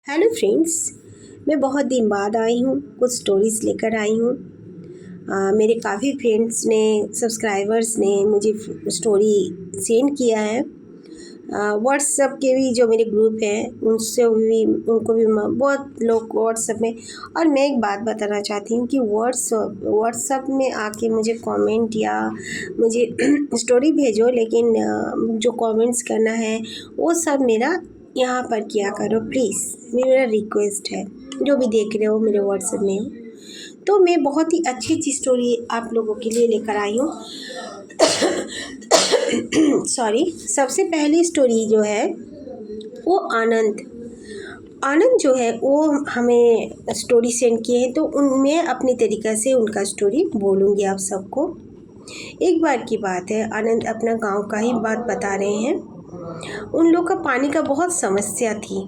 Hello friends, मैं बहुत दिन बाद आई हूँ, कुछ स्टोरीज़ लेकर आई हूँ। मेरे काफ़ी फ्रेंड्स ने, सब्सक्राइबर्स ने मुझे स्टोरी सेंड किया है। व्हाट्सएप के भी जो मेरे ग्रुप हैं उनसे भी, उनको भी बहुत लोग व्हाट्सएप में। और मैं एक बात बताना चाहती हूँ कि व्हाट्सएप में आके मुझे कमेंट या मुझे स्टोरी भेजो, लेकिन जो कमेंट्स करना है वो सब मेरा यहाँ पर किया करो प्लीज़। मेरा रिक्वेस्ट है, जो भी देख रहे हो मेरे व्हाट्सएप में हो। तो मैं बहुत ही अच्छी अच्छी स्टोरी आप लोगों के लिए लेकर आई हूँ। सॉरी। सबसे पहली स्टोरी जो है वो आनंद जो है वो हमें स्टोरी सेंड किए हैं, तो उनमें अपनी तरीक़े से उनका स्टोरी बोलूँगी आप सबको। एक बार की बात है, आनंद अपना गांव का ही बात बता रहे हैं। उन लोग का पानी का बहुत समस्या थी।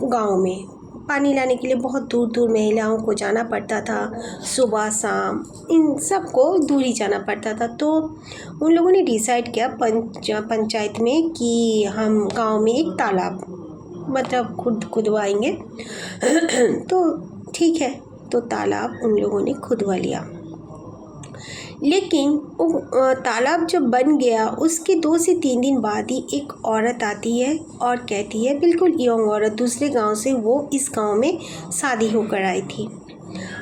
गांव में पानी लाने के लिए बहुत दूर दूर महिलाओं को जाना पड़ता था, सुबह शाम इन सबको दूर ही जाना पड़ता था। तो उन लोगों ने डिसाइड किया पंचायत में कि हम गांव में एक तालाब मतलब खुदवाएंगे। तो ठीक है, तो तालाब उन लोगों ने खुदवा लिया। लेकिन वो तालाब जब बन गया उसके 2 से 3 दिन बाद ही एक औरत आती है और कहती है, बिल्कुल यंग औरत, दूसरे गांव से वो इस गांव में शादी होकर आई थी,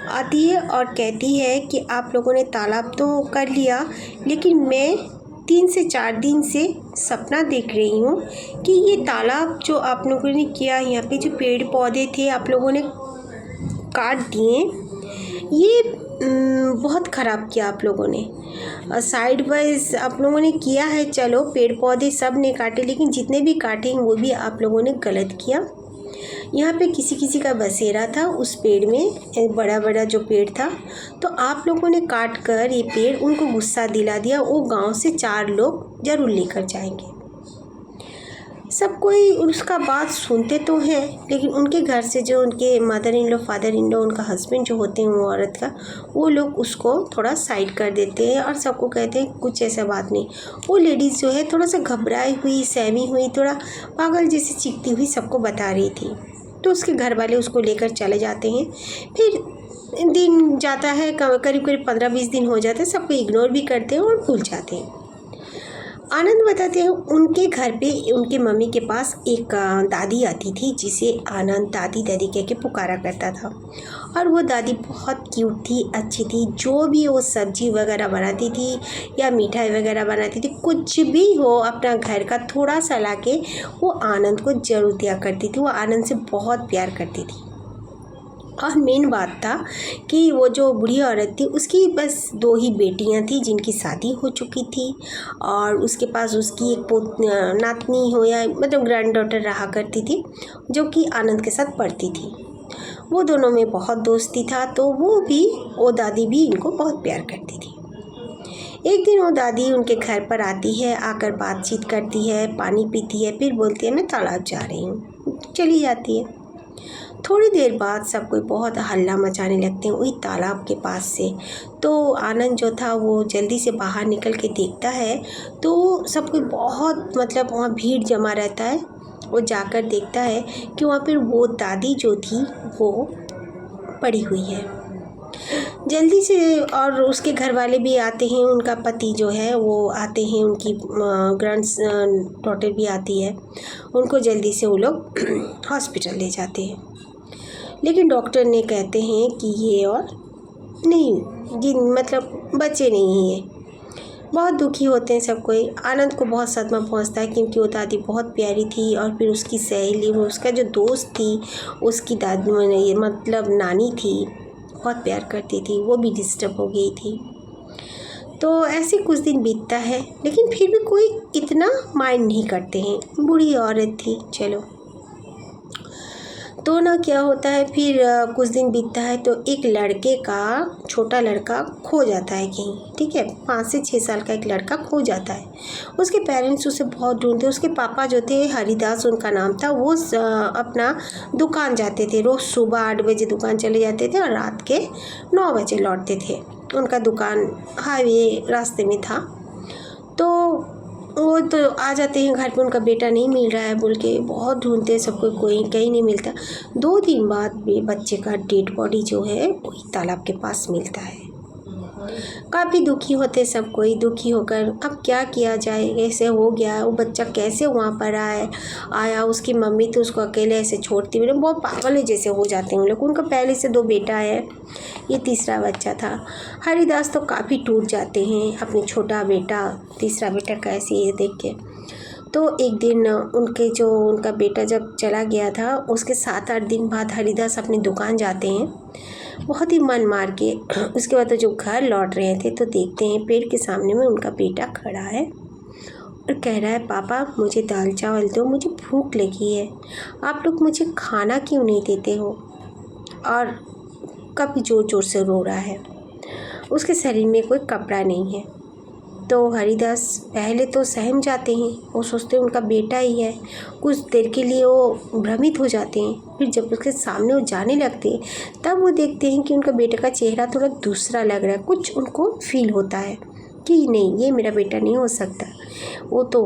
आती है और कहती है कि आप लोगों ने तालाब तो कर लिया, लेकिन मैं 3 से 4 दिन से सपना देख रही हूँ कि ये तालाब जो आप लोगों ने किया, यहाँ पे जो पेड़ पौधे थे आप लोगों ने काट दिए, ये बहुत ख़राब किया आप लोगों ने। साइड वाइज आप लोगों ने किया है, चलो पेड़ पौधे सब ने काटे, लेकिन जितने भी काटे वो भी आप लोगों ने गलत किया। यहाँ पे किसी किसी का बसेरा था उस पेड़ में, बड़ा बड़ा जो पेड़ था, तो आप लोगों ने काट कर ये पेड़ उनको गुस्सा दिला दिया। वो गांव से 4 लोग ज़रूर लेकर जाएंगे। सब कोई उसका बात सुनते तो हैं, लेकिन उनके घर से जो उनके mother in law, father in law, उनका हस्बैंड जो होते हैं वो औरत का, वो लोग उसको थोड़ा साइड कर देते हैं और सबको कहते हैं कुछ ऐसा बात नहीं। वो लेडीज़ जो है थोड़ा सा घबराई हुई, सहमी हुई, थोड़ा पागल जैसे चीखती हुई सबको बता रही थी। तो उसके घर वाले उसको लेकर चले जाते हैं। फिर दिन जाता है, करीब करीब 15-20 दिन हो जाते हैं, सबको इग्नोर भी करते हैं और भूल जाते हैं। आनंद बताते हैं उनके घर पे उनके मम्मी के पास एक दादी आती थी, जिसे आनंद दादी दादी कह के पुकारा करता था। और वो दादी बहुत क्यूट थी, अच्छी थी। जो भी वो सब्जी वगैरह बनाती थी या मिठाई वगैरह बनाती थी, कुछ भी हो अपना घर का थोड़ा सा लाके वो आनंद को जरूर दिया करती थी। वो आनंद से बहुत प्यार करती थी। और मेन बात था कि वो जो बूढ़ी औरत थी उसकी बस 2 ही बेटियां थी जिनकी शादी हो चुकी थी, और उसके पास उसकी एक नातनी हो या मतलब ग्रैंड डॉटर रहा करती थी, जो कि आनंद के साथ पढ़ती थी। वो दोनों में बहुत दोस्ती था, तो वो दादी भी इनको बहुत प्यार करती थी। एक दिन वो दादी उनके घर पर आती है, आकर बातचीत करती है, पानी पीती है, फिर बोलती है मैं तालाब जा रही हूँ, चली जाती है। थोड़ी देर बाद सब कोई बहुत हल्ला मचाने लगते हैं वही तालाब के पास से। तो आनंद जो था वो जल्दी से बाहर निकल के देखता है, तो सब कोई बहुत मतलब वहाँ भीड़ जमा रहता है। वो जाकर देखता है कि वहाँ पर वो दादी जो थी वो पड़ी हुई है। जल्दी से, और उसके घर वाले भी आते हैं, उनका पति जो है वो आते हैं, उनकी ग्रैंड डॉटर भी आती है। उनको जल्दी से वो लोग हॉस्पिटल ले जाते हैं, लेकिन डॉक्टर ने कहते हैं कि ये और नहीं, जिन मतलब बच्चे नहीं हैं। बहुत दुखी होते हैं सब कोई। आनंद को बहुत सदमा पहुंचता है, क्योंकि वो दादी बहुत प्यारी थी, और फिर उसकी सहेली, वो उसका जो दोस्त थी, उसकी दादी मतलब नानी थी, बहुत प्यार करती थी, वो भी डिस्टर्ब हो गई थी। तो ऐसे कुछ दिन बीतता है, लेकिन फिर भी कोई इतना माइंड नहीं करते हैं, बूढ़ी औरत थी, चलो। तो ना क्या होता है, फिर कुछ दिन बीतता है तो एक लड़के का, छोटा लड़का खो जाता है कहीं, ठीक है, 5 से 6 साल का एक लड़का खो जाता है। उसके पेरेंट्स उसे बहुत ढूंढते। उसके पापा जो थे, हरिदास उनका नाम था, वो अपना दुकान जाते थे, रोज़ सुबह 8 बजे दुकान चले जाते थे और रात के 9 बजे लौटते थे। उनका दुकान हाईवे रास्ते में था। तो वो तो आ जाते हैं घर पे, उनका बेटा नहीं मिल रहा है बोल के बहुत ढूंढते हैं सबको, कोई कहीं नहीं मिलता। 2 दिन बाद भी बच्चे का डेड बॉडी जो है वही तालाब के पास मिलता है। काफ़ी दुखी होते सब कोई, दुखी होकर अब क्या किया जाए, ऐसे हो गया, वो बच्चा कैसे वहाँ पर आया। उसकी मम्मी तो उसको अकेले ऐसे छोड़ती हुई, बहुत पागल जैसे हो जाते हैं उन लोग। उनका पहले से 2 बेटा है, ये तीसरा बच्चा था। हरिदास तो काफ़ी टूट जाते हैं, अपने छोटा बेटा तीसरा बेटा कैसे ये देख के। तो एक दिन उनका बेटा जब चला गया था, उसके 7-8 दिन बाद हरिदास अपनी दुकान जाते हैं बहुत ही मन मार के। उसके बाद तो जो घर लौट रहे थे तो देखते हैं पेड़ के सामने में उनका बेटा खड़ा है और कह रहा है, पापा मुझे दाल चावल दो, मुझे भूख लगी है, आप लोग मुझे खाना क्यों नहीं देते हो। और काफ़ी ज़ोर ज़ोर से रो रहा है, उसके शरीर में कोई कपड़ा नहीं है। तो हरिदास पहले तो सहम जाते हैं, वो सोचते हैं उनका बेटा ही है। कुछ देर के लिए वो भ्रमित हो जाते हैं, फिर जब उसके सामने वो जाने लगते हैं तब वो देखते हैं कि उनका बेटे का चेहरा थोड़ा दूसरा लग रहा है। कुछ उनको फील होता है कि नहीं, ये मेरा बेटा नहीं हो सकता, वो तो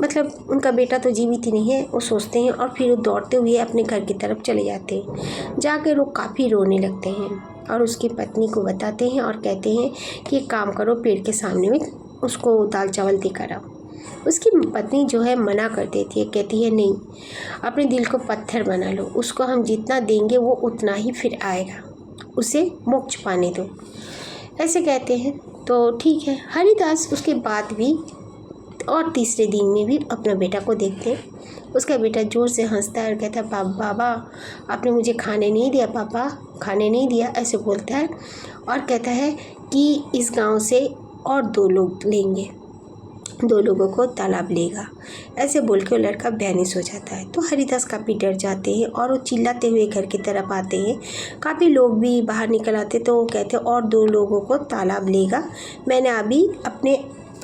मतलब उनका बेटा तो जीवित ही नहीं है, वो सोचते हैं। और फिर वो दौड़ते हुए अपने घर की तरफ चले जाते हैं। जाकर वो काफ़ी रोने लगते हैं और उसकी पत्नी को बताते हैं और कहते हैं कि एक काम करो, पेड़ के सामने में उसको दाल चावल देकर आओ। उसकी पत्नी जो है मना कर देती है, कहती है नहीं, अपने दिल को पत्थर बना लो, उसको हम जितना देंगे वो उतना ही फिर आएगा, उसे मोक्ष पाने दो, ऐसे कहते हैं। तो ठीक है, हरिदास उसके बाद भी और तीसरे दिन में भी अपना बेटा को देखते हैं। उसका बेटा ज़ोर से हंसता है और कहता है, बाबा आपने मुझे खाने नहीं दिया, पापा खाने नहीं दिया, ऐसे बोलता है। और कहता है कि इस गांव से और 2 लोग लेंगे, 2 लोगों को तालाब लेगा, ऐसे बोल के वो लड़का वैनिश हो जाता है। तो हरिदास काफ़ी डर जाते हैं और वो चिल्लाते हुए घर की तरफ आते हैं। काफ़ी लोग भी बाहर निकल आते, तो वो कहते हैं और 2 लोगों को तालाब लेगा, मैंने अभी अपने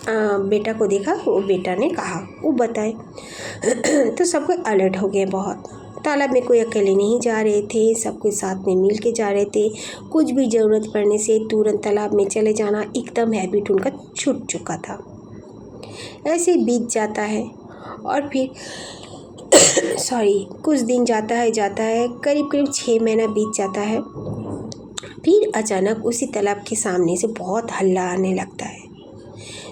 बेटा को देखा, वो बेटा ने कहा, वो बताए। तो सब कोई अलर्ट हो गए बहुत। तालाब में कोई अकेले नहीं जा रहे थे, सब कोई साथ में मिल के जा रहे थे। कुछ भी ज़रूरत पड़ने से तुरंत तालाब में चले जाना एकदम हैबिट उनका छूट चुका था। ऐसे बीत जाता है और फिर कुछ दिन जाता है, करीब 6 महीना बीत जाता है। फिर अचानक उसी तालाब के सामने से बहुत हल्ला आने लगता है।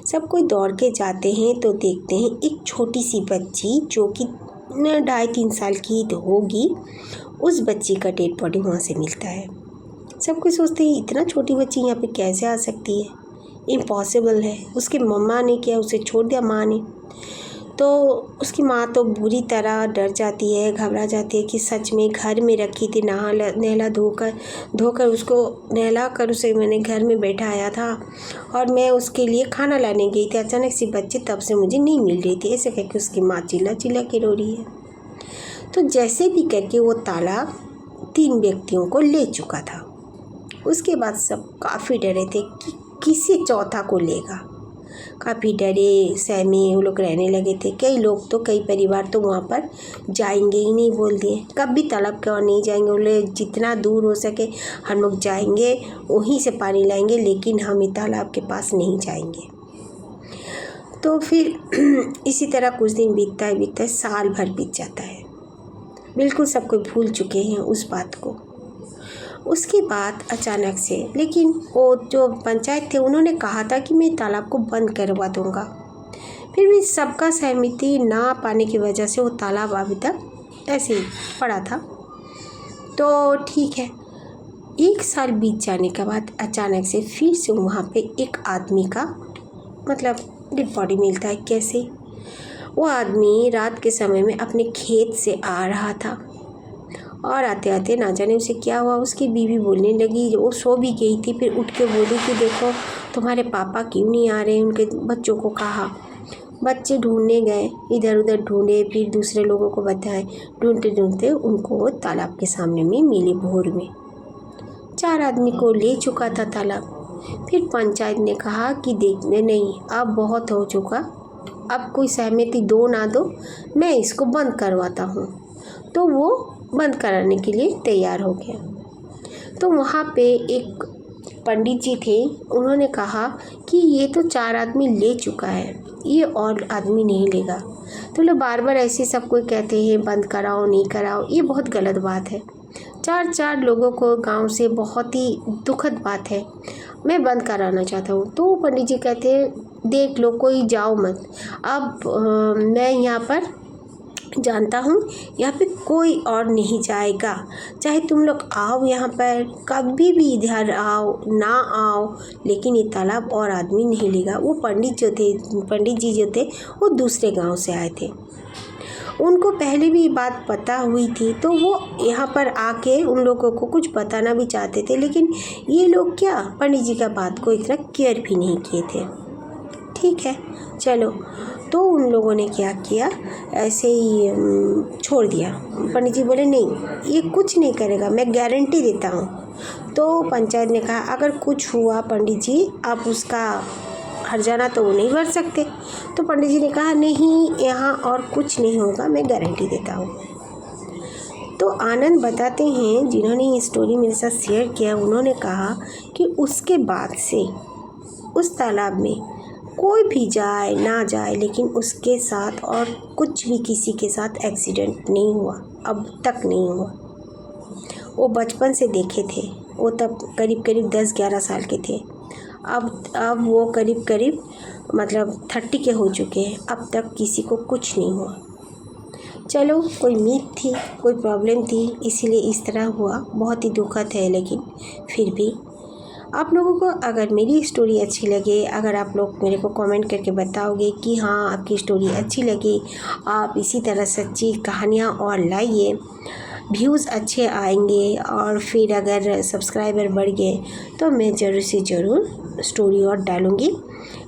सब कोई दौड़ के जाते हैं तो देखते हैं एक छोटी सी बच्ची जो कि 2.5-3 साल की होगी, उस बच्ची का डेड बॉडी वहाँ से मिलता है। सब कोई सोचते हैं इतना छोटी बच्ची यहाँ पे कैसे आ सकती है, इम्पॉसिबल है। उसकी मम्मा ने क्या उसे छोड़ दिया, माँ ने। तो उसकी माँ तो बुरी तरह डर जाती है, घबरा जाती है कि सच में घर में रखी थी, नहला धोकर उसको नहला कर उसे मैंने घर में बैठाया था और मैं उसके लिए खाना लाने गई थी, अचानक से बच्ची तब से मुझे नहीं मिल रही थी, ऐसे कह के उसकी माँ चिल्ला चिल्ला के रो रही है। तो जैसे भी करके वो तालाब 3 व्यक्तियों को ले चुका था। उसके बाद सब काफ़ी डरे थे कि किसी चौथा को लेगा। काफ़ी डरे सहमे वो लोग रहने लगे थे। कई लोग तो, कई परिवार तो वहाँ पर जाएंगे ही नहीं बोल दिए, कभी तालाब की ओर नहीं जाएंगे। बोले जितना दूर हो सके हम लोग जाएंगे, वहीं से पानी लाएंगे, लेकिन हम ही तालाब के पास नहीं जाएंगे। तो फिर इसी तरह कुछ दिन बीतता है, साल भर बीत जाता है। बिल्कुल सब कोई भूल चुके हैं उस बात को। उसके बाद अचानक से, लेकिन वो जो पंचायत थे उन्होंने कहा था कि मैं तालाब को बंद करवा दूंगा। फिर भी सबका सहमति ना पाने की वजह से वो तालाब अभी तक ऐसे ही पड़ा था। तो ठीक है, 1 साल बीत जाने के बाद अचानक से फिर से वहाँ पे एक आदमी का मतलब डेड बॉडी मिलता है। कैसे? वो आदमी रात के समय में अपने खेत से आ रहा था और आते आते ना जाने उसे क्या हुआ, उसकी बीवी बोलने लगी, वो सो भी गई थी, फिर उठ के बोली कि देखो तुम्हारे पापा क्यों नहीं आ रहे। उनके बच्चों को कहा, बच्चे ढूंढने गए, इधर उधर ढूंढे, फिर दूसरे लोगों को बताए, ढूंढते ढूंढते उनको वो तालाब के सामने में मिले भोर में। 4 आदमी को ले चुका था तालाब। फिर पंचायत ने कहा कि देखने नहीं, अब बहुत हो चुका, अब कोई सहमति दो ना दो, मैं इसको बंद करवाता हूँ। तो वो बंद कराने के लिए तैयार हो गया। तो वहाँ पे एक पंडित जी थे, उन्होंने कहा कि ये तो 4 आदमी ले चुका है, ये और आदमी नहीं लेगा। तो लोग बार बार ऐसे सब कोई कहते हैं बंद कराओ नहीं कराओ, ये बहुत गलत बात है। 4 लोगों को गांव से बहुत ही दुखद बात है, मैं बंद कराना चाहता हूँ। तो पंडित जी कहते हैं देख लो कोई जाओ मत। अब मैं यहाँ पर जानता हूँ यहाँ पे कोई और नहीं जाएगा, चाहे तुम लोग आओ यहाँ पर कभी भी, इधर आओ ना आओ, लेकिन ये तालाब और आदमी नहीं लेगा। वो पंडित जी जो थे वो दूसरे गांव से आए थे, उनको पहले भी बात पता हुई थी, तो वो यहाँ पर आके उन लोगों को कुछ बताना भी चाहते थे, लेकिन ये लोग क्या पंडित जी का बात को इतना केयर भी नहीं किए थे। ठीक है चलो, तो उन लोगों ने क्या किया, ऐसे ही छोड़ दिया। पंडित जी बोले नहीं ये कुछ नहीं करेगा, मैं गारंटी देता हूँ। तो पंचायत ने कहा अगर कुछ हुआ पंडित जी आप उसका हर्जाना तो वो नहीं भर सकते। तो पंडित जी ने कहा नहीं यहाँ और कुछ नहीं होगा, मैं गारंटी देता हूँ। तो आनंद बताते हैं, जिन्होंने ये स्टोरी मेरे साथ शेयर किया, उन्होंने कहा कि उसके बाद से उस तालाब में कोई भी जाए ना जाए, लेकिन उसके साथ और कुछ भी किसी के साथ एक्सीडेंट नहीं हुआ, अब तक नहीं हुआ। वो बचपन से देखे थे, वो तब करीब 10-11 साल के थे। अब वो करीब मतलब 30 के हो चुके हैं, अब तक किसी को कुछ नहीं हुआ। चलो कोई मीत थी, कोई प्रॉब्लम थी, इसीलिए इस तरह हुआ। बहुत ही दुखद है, लेकिन फिर भी आप लोगों को अगर मेरी स्टोरी अच्छी लगे, अगर आप लोग मेरे को कमेंट करके बताओगे कि हाँ आपकी स्टोरी अच्छी लगी, आप इसी तरह सच्ची कहानियाँ और लाइए, व्यूज़ अच्छे आएंगे, और फिर अगर सब्सक्राइबर बढ़ गए तो मैं ज़रूर से ज़रूर स्टोरी और डालूँगी।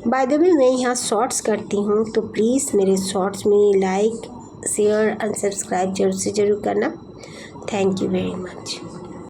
बाय द वे मैं यहाँ शॉर्ट्स करती हूँ, तो प्लीज़ मेरे शॉर्ट्स में लाइक शेयर एंड सब्सक्राइब ज़रूर से ज़रूर करना। Thank you very much.